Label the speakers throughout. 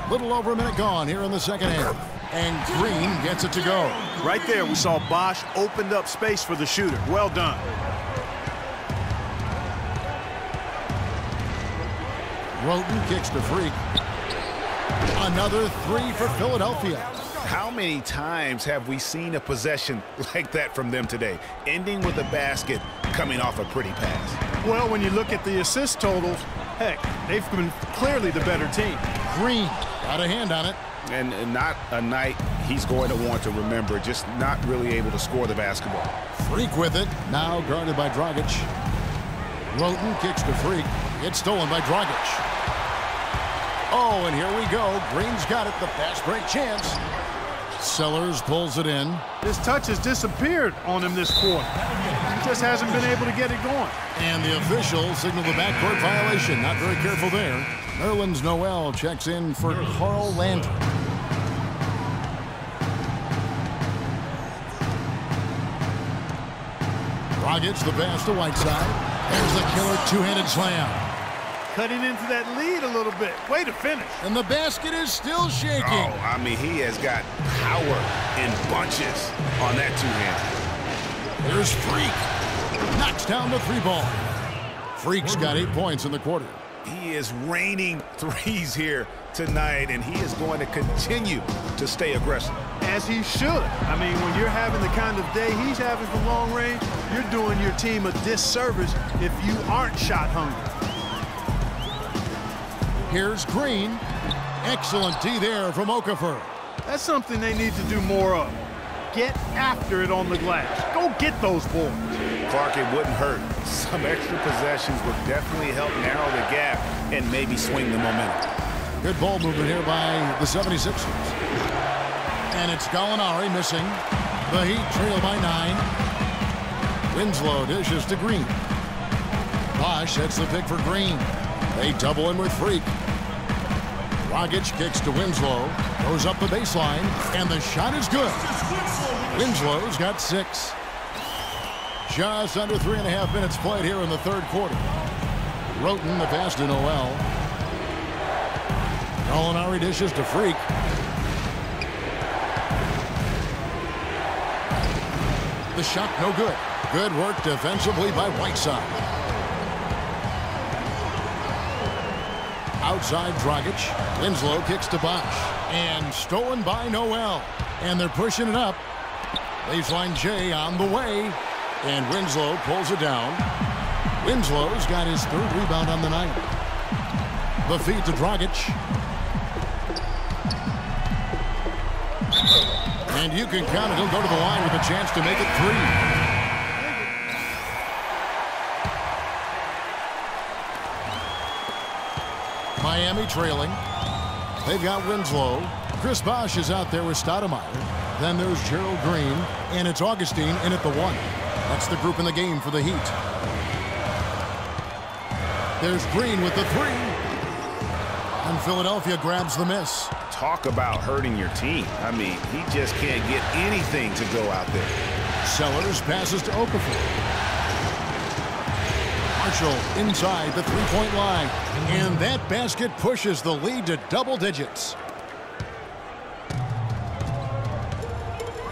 Speaker 1: Little over a minute gone here in the second half. And Green gets it to go.
Speaker 2: Right there, we saw Bosch opened up space for the shooter. Well done.
Speaker 1: Roten kicks to Freak. Another three for Philadelphia.
Speaker 3: How many times have we seen a possession like that from them today, ending with a basket coming off a pretty pass?
Speaker 2: Well, when you look at the assist totals, heck, they've been clearly the better team.
Speaker 1: Green got a hand on it.
Speaker 3: And not a night he's going to want to remember, just not really able to score the basketball.
Speaker 1: Freak with it, now guarded by Dragic. Roten kicks to Freak. It's stolen by Dragic. Oh, and here we go. Green's got it, the fast break chance. Sellers pulls it in.
Speaker 2: His touch has disappeared on him this quarter. He just hasn't been able to get it going.
Speaker 1: And the official signaled the backcourt violation. Not very careful there. Nerlens Noel checks in for Carl Landry. Dragic the pass to Whiteside. There's the killer two-handed slam.
Speaker 2: Cutting into that lead a little bit. Way to finish.
Speaker 1: And the basket is still shaking.
Speaker 3: Oh, I mean, he has got power in bunches on that two-handed.
Speaker 1: Here's Freak. Knocks down the three ball. Freak's got 8 points in the quarter.
Speaker 3: He is raining threes here tonight, and he is going to continue to stay aggressive.
Speaker 2: As he should. I mean, when you're having the kind of day he's having from long range, you're doing your team a disservice if you aren't shot hungry.
Speaker 1: Here's Green. Excellent D there from Okafor.
Speaker 2: That's something they need to do more of. Get after it on the glass. Go get those boards.
Speaker 3: Clark, it wouldn't hurt. Some extra possessions would definitely help narrow the gap and maybe swing the momentum.
Speaker 1: Good ball movement here by the 76ers. And it's Gallinari missing. The Heat trail by 9. Winslow dishes to Green. Bosch sets the pick for Green. They double in with Freak. Dragic kicks to Winslow. Goes up the baseline. And the shot is good. Winslow's got 6. Just under 3.5 minutes played here in the third quarter. Roten the pass to Noel. Gallinari dishes to Freak. The shot no good. Good work defensively by Whiteside. Outside Dragic. Winslow kicks to Bosch. And stolen by Noel. And they're pushing it up. Baseline J on the way. And Winslow pulls it down. Winslow's got his 3rd rebound on the night. The feed to Dragic. And you can count it. He'll go to the line with a chance to make it 3. Miami trailing. They've got Winslow. Chris Bosh is out there with Stoudemire. Then there's Gerald Green. And it's Augustine in at the 1. That's the group in the game for the Heat. There's Green with the 3. And Philadelphia grabs the miss.
Speaker 3: Talk about hurting your team. I mean, he just can't get anything to go out there.
Speaker 1: Sellers passes to Okafor. Marshall inside the three-point line. And that basket pushes the lead to double digits.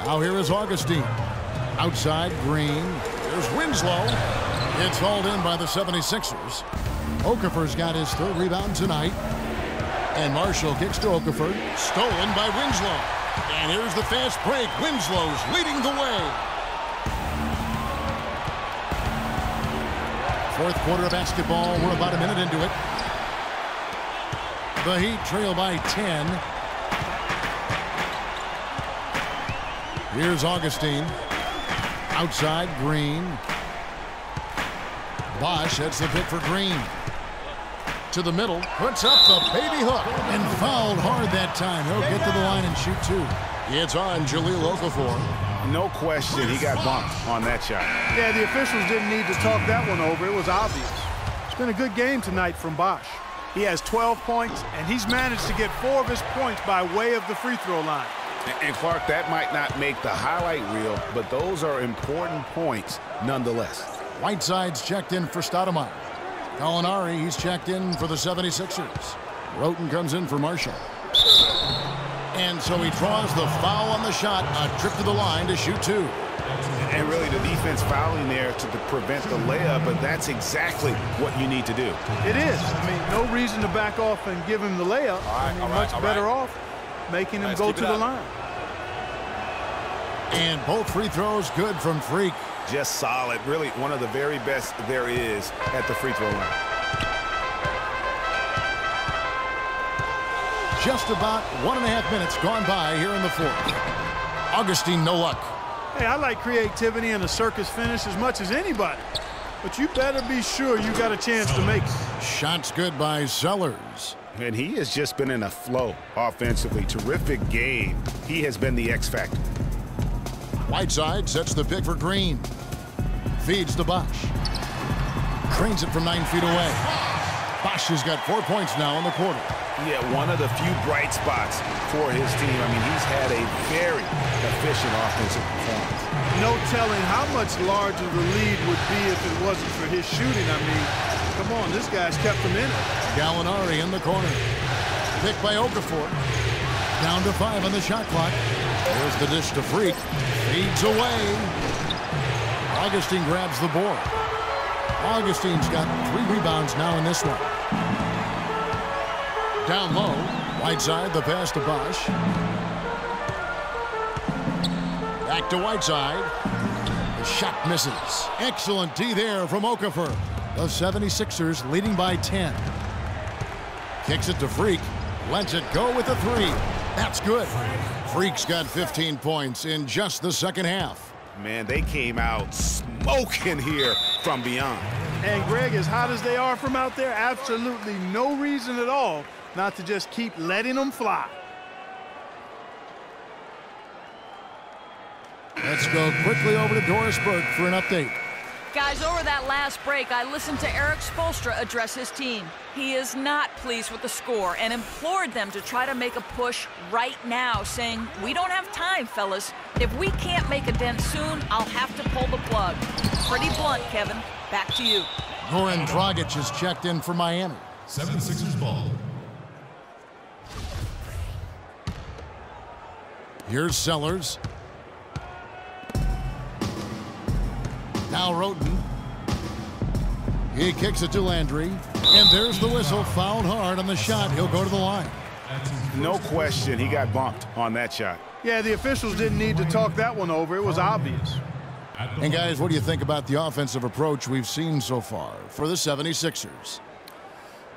Speaker 1: Now here is Augustine. Outside Green. There's Winslow. It's hauled in by the 76ers. Okafor's got his 3rd rebound tonight. And Marshall kicks to Okafor. Stolen by Winslow. And here's the fast break. Winslow's leading the way. 4th quarter of basketball. We're about a minute into it. The Heat trail by 10. Here's Augustine. Outside Green. Bosch sets the pick for Green. To the middle, puts up the baby hook, and fouled hard that time. He'll get to the line and shoot 2. It's on Jahlil Okafor.
Speaker 3: No question, he got bumped on that shot.
Speaker 2: Yeah, the officials didn't need to talk that one over. It was obvious. It's been a good game tonight from Bosch. He has 12 points, and he's managed to get 4 of his points by way of the free throw line.
Speaker 3: And Clark, that might not make the highlight reel, but those are important points nonetheless.
Speaker 1: Whiteside's checked in for Stoudemire. Gallinari, he's checked in for the 76ers. Roten comes in for Marshall. And so he draws the foul on the shot, a trip to the line to shoot 2.
Speaker 3: And really the defense fouling there to prevent the layup, but that's exactly what you need to do.
Speaker 2: It is. I mean, no reason to back off and give him the layup. Much better off making him go to the line.
Speaker 1: And both free throws good from Freak.
Speaker 3: Just solid. Really one of the very best there is at the free throw line.
Speaker 1: Just about 1.5 minutes gone by here in the fourth. Augustine, no luck.
Speaker 2: Hey, I like creativity and a circus finish as much as anybody. But you better be sure you got a chance to make it.
Speaker 1: Shots good by Sellers.
Speaker 3: And he has just been in a flow offensively. Terrific game. He has been the X factor.
Speaker 1: Whiteside sets the pick for Green. Feeds to Bosch. Trains it from 9 feet away. Bosch has got 4 points now in the quarter.
Speaker 3: Yeah, one of the few bright spots for his team. I mean, he's had a very efficient offensive performance.
Speaker 2: No telling how much larger the lead would be if it wasn't for his shooting. I mean, come on, this guy's kept him in it.
Speaker 1: Gallinari in the corner. Picked by Okafor. Down to 5 on the shot clock. There's the dish to Freak. Feeds away. Augustine grabs the board. Augustine's got 3 rebounds now in this one. Down low, Whiteside, the pass to Bosch. Back to Whiteside. The shot misses. Excellent D there from Okafor. The 76ers leading by 10. Kicks it to Freak. Lets it go with the 3. That's good. Freak's got 15 points in just the second half.
Speaker 3: Man, they came out smoking here from beyond.
Speaker 2: And Greg, as hot as they are from out there, absolutely no reason at all not to just keep letting them fly.
Speaker 1: Let's go quickly over to Doris Burke for an update.
Speaker 4: Guys, over that last break, I listened to Eric Spoelstra address his team. He is not pleased with the score and implored them to try to make a push right now, saying, "We don't have time, fellas. If we can't make a dent soon, I'll have to pull the plug." Pretty blunt, Kevin. Back to you.
Speaker 1: Goran Dragic is checked in for Miami.
Speaker 5: 76ers ball.
Speaker 1: Here's Sellers. Now Roten. He kicks it to Landry. And there's the whistle. Fouled hard on the shot. He'll go to the line.
Speaker 3: No question, he got bumped on that shot.
Speaker 2: Yeah, the officials didn't need to talk that one over. It was obvious.
Speaker 1: And guys, what do you think about the offensive approach we've seen so far for the 76ers?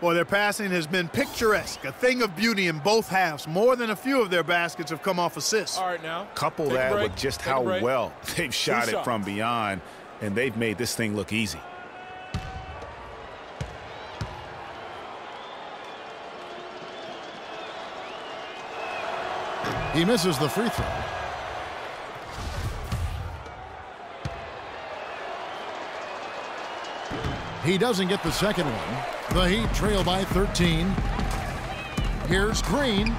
Speaker 2: Well, their passing has been picturesque, a thing of beauty in both halves. More than a few of their baskets have come off assists.
Speaker 5: All right, now.
Speaker 3: Couple that with just how well they've shot it from beyond, and they've made this thing look easy.
Speaker 1: He misses the free throw. He doesn't get the second one. The Heat trail by 13. Here's Green.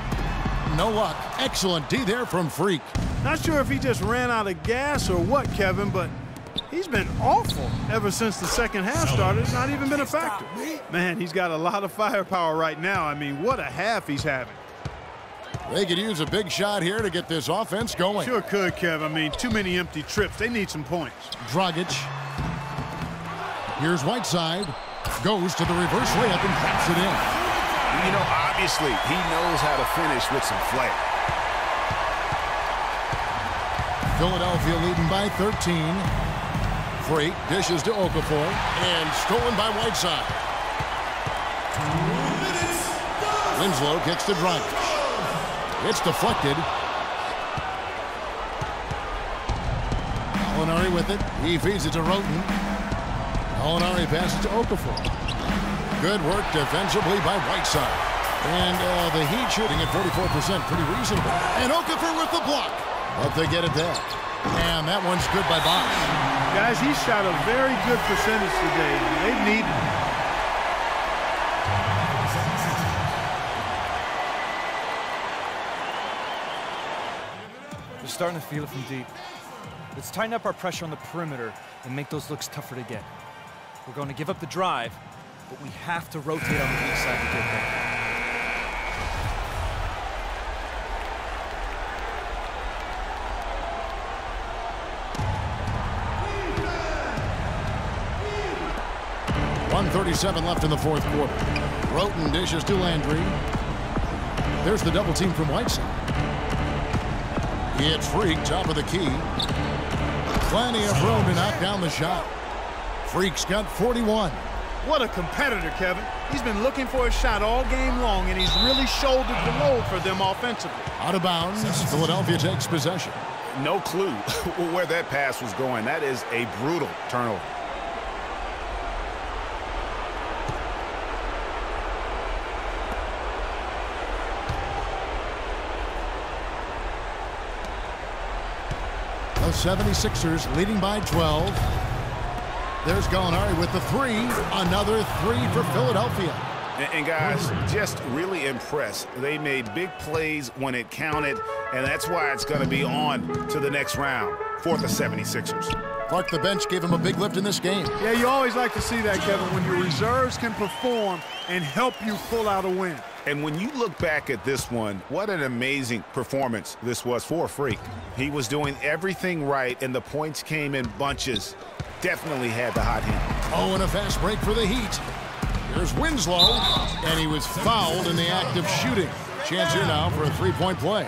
Speaker 1: No luck. Excellent D there from Freak.
Speaker 2: Not sure if he just ran out of gas or what, Kevin, but he's been awful ever since the second half started. It's not even been a factor. Man, he's got a lot of firepower right now. I mean, what a half he's having.
Speaker 1: They could use a big shot here to get this offense going.
Speaker 2: Sure could, Kev. I mean, too many empty trips. They need some points.
Speaker 1: Dragic. Here's Whiteside. Goes to the reverse layup and drops it in.
Speaker 3: You know, obviously, he knows how to finish with some flair.
Speaker 1: Philadelphia leading by 13. Freak dishes to Okafor. And stolen by Whiteside.
Speaker 5: 2 minutes.
Speaker 1: Winslow kicks to Dragic. It's deflected. Gallinari with it. He feeds it to Roten. Gallinari passes to Okafor. Good work defensively by Whiteside. And the Heat shooting at 44%. Pretty reasonable. And Okafor with the block. But they get it back. And that one's good by Bosch.
Speaker 2: Guys, he shot a very good percentage today. They need it.
Speaker 6: They're starting to feel it from deep. Let's tighten up our pressure on the perimeter and make those looks tougher to get. We're going to give up the drive, but we have to rotate on the weak side to get there.
Speaker 1: 2:37 left in the fourth quarter. Broughton dishes to Landry. There's the double team from Whiteside. It's Freak, top of the key. Plenty of room to knock down the shot. Freak's got 41.
Speaker 2: What a competitor, Kevin. He's been looking for a shot all game long, and he's really shouldered the load for them offensively.
Speaker 1: Out of bounds, Philadelphia takes possession.
Speaker 3: No clue where that pass was going. That is a brutal turnover.
Speaker 1: The 76ers leading by 12. There's Gallinari with the three. Another three for Philadelphia.
Speaker 3: And guys, just really impressed. They made big plays when it counted, and that's why it's going to be on to the next round for the 76ers.
Speaker 1: Clark, the bench gave him a big lift in this game.
Speaker 2: Yeah, you always like to see that, Kevin, when your reserves can perform and help you pull out a win.
Speaker 3: And when you look back at this one, what an amazing performance this was for Freak. He was doing everything right, and the points came in bunches. Definitely had the hot hand.
Speaker 1: Oh, and a fast break for the Heat. Here's Winslow, and he was fouled in the act of shooting. Chance here now for a three-point play.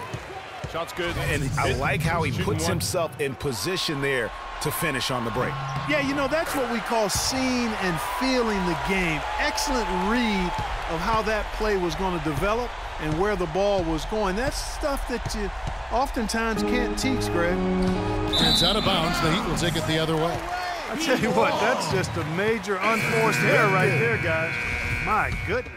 Speaker 5: Shot's good.
Speaker 3: And I like how he puts himself in position there to finish on the break.
Speaker 2: Yeah, you know, that's what we call seeing and feeling the game. Excellent read of how that play was going to develop and where the ball was going. That's stuff that you oftentimes can't teach, Greg.
Speaker 1: It's out of bounds. The Heat will take it the other way.
Speaker 2: I tell you what, that's just a major unforced error right there, guys. My goodness.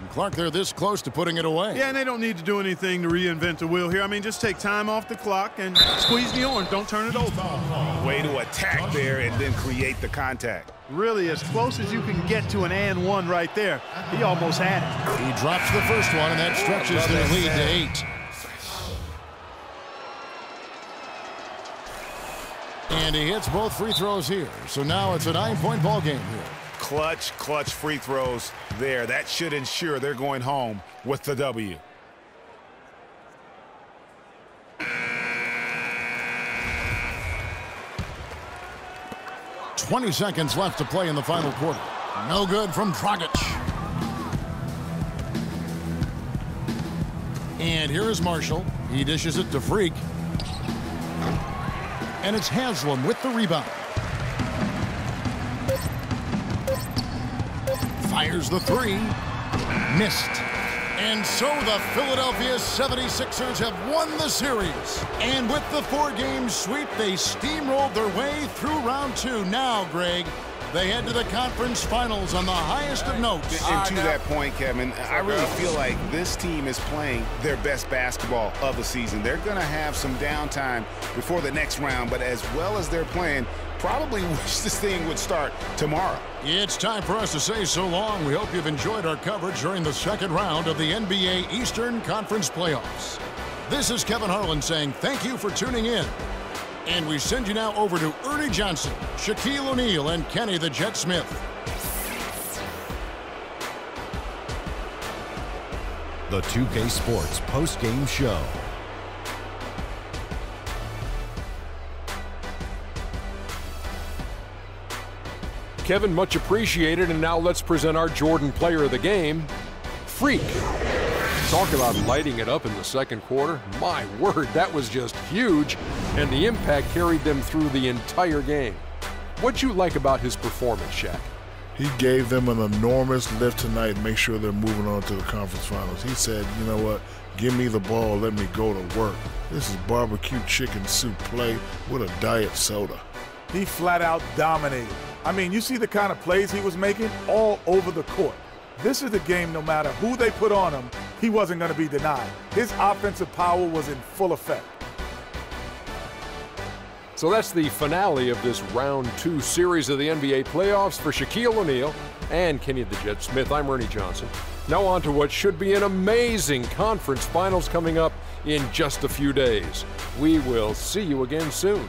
Speaker 1: And Clark, they're this close to putting it away.
Speaker 2: Yeah, and they don't need to do anything to reinvent the wheel here. I mean, just take time off the clock and squeeze the orange. Don't turn it over.
Speaker 3: Way to attack there and then create the contact.
Speaker 2: Really as close as you can get to an and one right there. He almost had it.
Speaker 1: He drops the first one, and that stretches their lead to 8. And he hits both free throws here. So now it's a 9-point ball game here.
Speaker 3: Clutch free throws there. That should ensure they're going home with the W.
Speaker 1: "20 seconds left to play in the final quarter. No good from Dragic. And here is Marshall. He dishes it to Freak. And it's Haslam with the rebound. Fires the three. Missed. And so the Philadelphia 76ers have won the series. And with the 4-game sweep, they steamrolled their way through round 2. Now, Greg, they head to the conference finals on the highest of notes.
Speaker 3: And to that point, Kevin, I really feel like this team is playing their best basketball of the season. They're going to have some downtime before the next round, but as well as they're playing, probably wish this thing would start tomorrow.
Speaker 1: It's time for us to say so long. We hope you've enjoyed our coverage during the second round of the NBA Eastern Conference Playoffs. This is Kevin Harlan saying thank you for tuning in. And we send you now over to Ernie Johnson, Shaquille O'Neal, and Kenny the Jet Smith.
Speaker 7: The 2K Sports post-game show.
Speaker 5: Kevin, much appreciated, and now let's present our Jordan Player of the Game, Freak. Talk about lighting it up in the second quarter. My word, that was just huge, and the impact carried them through the entire game. What'd you like about his performance, Shaq?
Speaker 8: He gave them an enormous lift tonight and make sure they're moving on to the conference finals. He said, you know what, give me the ball, let me go to work. This is barbecue chicken soup play with a diet soda.
Speaker 9: He flat out dominated. I mean, you see the kind of plays he was making all over the court. This is the game, no matter who they put on him, he wasn't going to be denied. His offensive power was in full effect.
Speaker 5: So that's the finale of this round 2 series of the NBA playoffs for Shaquille O'Neal and Kenny the Jet Smith. I'm Ernie Johnson. Now on to what should be an amazing conference finals coming up in just a few days. We will see you again soon.